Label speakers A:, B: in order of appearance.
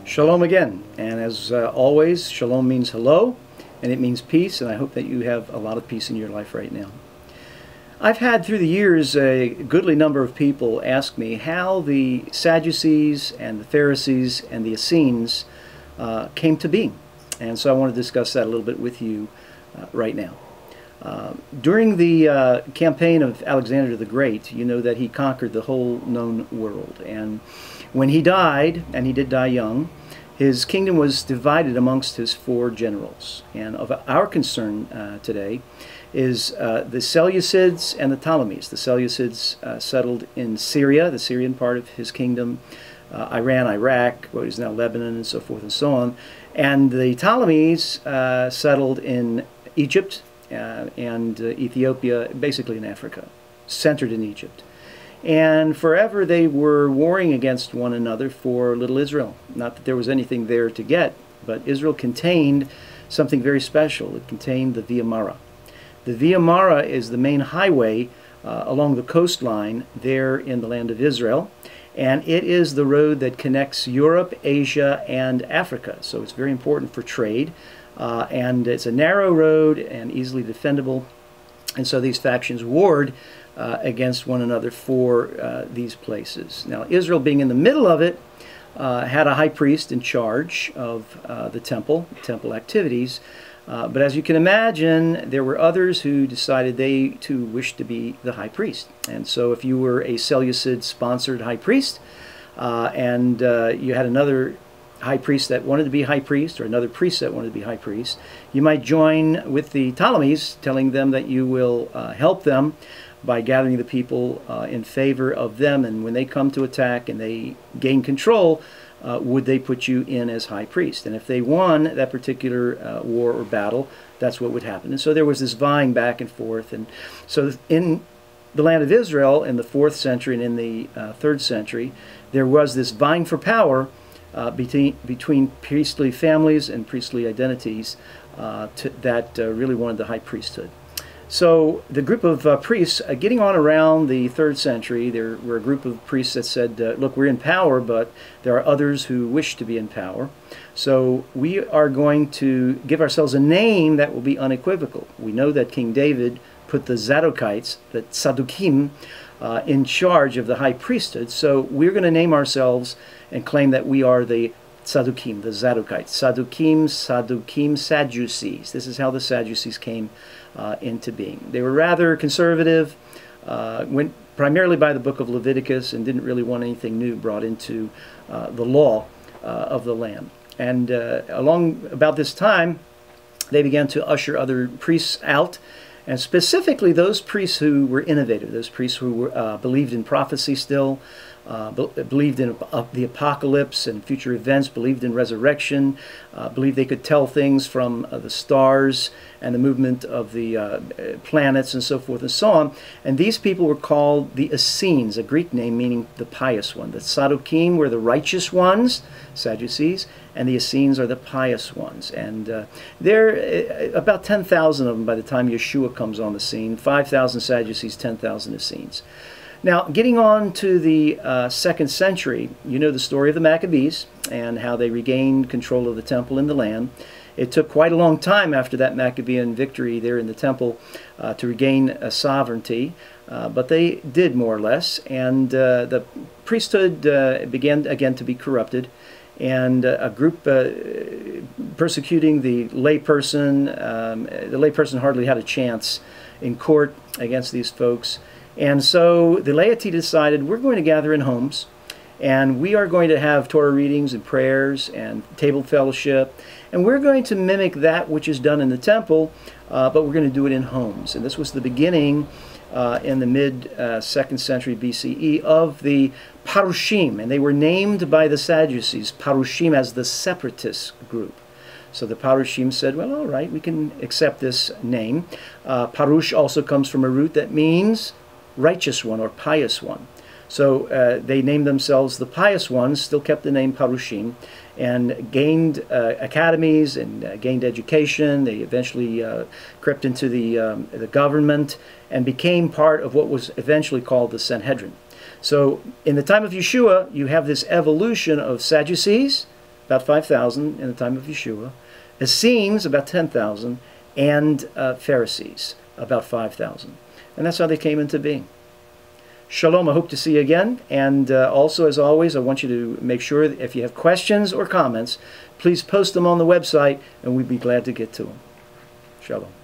A: Shalom again, and as always, shalom means hello, and it means peace, and I hope that you have a lot of peace in your life right now. I've had through the years a goodly number of people ask me how the Sadducees and the Pharisees and the Essenes came to be, and so I want to discuss that a little bit with you right now. During the campaign of Alexander the Great, you know that he conquered the whole known world, and when he died, and he did die young, his kingdom was divided amongst his 4 generals. And of our concern today is the Seleucids and the Ptolemies. The Seleucids settled in Syria, the Syrian part of his kingdom, Iran, Iraq, what is now Lebanon, and so forth and so on. And the Ptolemies settled in Egypt and Ethiopia, basically in Africa, centered in Egypt. And forever they were warring against one another for little Israel. Not that there was anything there to get, but Israel contained something very special. It contained the Via Mara. The Via Mara is the main highway along the coastline there in the land of Israel. And it is the road that connects Europe, Asia, and Africa. So it's very important for trade. And it's a narrow road and easily defendable. And so these factions warred against one another for these places. Now, Israel, being in the middle of it, had a high priest in charge of the temple activities. But as you can imagine, there were others who decided they too wished to be the high priest. And so if you were a Seleucid-sponsored high priest, and you had another high priest that wanted to be high priest, or another priest that wanted to be high priest, you might join with the Ptolemies, telling them that you will help them by gathering the people in favor of them, and when they come to attack and they gain control, would they put you in as high priest? And if they won that particular war or battle, that's what would happen. And so there was this vying back and forth. And so in the land of Israel in the 4th century and in the 3rd century, there was this vying for power between priestly families and priestly identities that really wanted the high priesthood. So the group of priests, getting on around the 3rd century, there were a group of priests that said, look, we're in power, but there are others who wish to be in power. So we are going to give ourselves a name that will be unequivocal. We know that King David put the Zadokites, the Tzadukim, in charge of the high priesthood. So we're going to name ourselves and claim that we are the Sadukim, the Zadokites. Sadukim, Sadducees. This is how the Sadducees came into being. They were rather conservative, went primarily by the book of Leviticus, and didn't really want anything new brought into the law of the land. And along about this time, they began to usher other priests out, and specifically those priests who were innovative, those priests who were, believed in prophecy still, believed in the apocalypse and future events, believed in resurrection, believed they could tell things from the stars and the movement of the planets and so forth and so on. And these people were called the Essenes, a Greek name meaning the pious one. The Sadukim were the righteous ones, Sadducees, and the Essenes are the pious ones. And there are about 10,000 of them by the time Yeshua comes on the scene. 5,000 Sadducees, 10,000 Essenes. Now, getting on to the 2nd century, you know the story of the Maccabees and how they regained control of the temple and the land. It took quite a long time after that Maccabean victory there in the temple to regain sovereignty, but they did more or less, and the priesthood began again to be corrupted, and a group persecuting the layperson hardly had a chance in court against these folks. And so the laity decided, we're going to gather in homes, and we are going to have Torah readings and prayers and table fellowship, and we're going to mimic that which is done in the temple, but we're going to do it in homes. And this was the beginning in the mid-2nd century BCE of the Parushim, and they were named by the Sadducees, Parushim, as the separatist group. So the Parushim said, well, all right, we can accept this name. Parush also comes from a root that means righteous one or pious one. So they named themselves the pious ones, still kept the name Parushim, and gained academies and gained education. They eventually crept into the government and became part of what was eventually called the Sanhedrin. So in the time of Yeshua, you have this evolution of Sadducees, about 5,000 in the time of Yeshua, Essenes, about 10,000, and Pharisees, about 5,000. And that's how they came into being. Shalom, I hope to see you again. And also, as always, I want you to make sure that if you have questions or comments, please post them on the website, and we'd be glad to get to them. Shalom.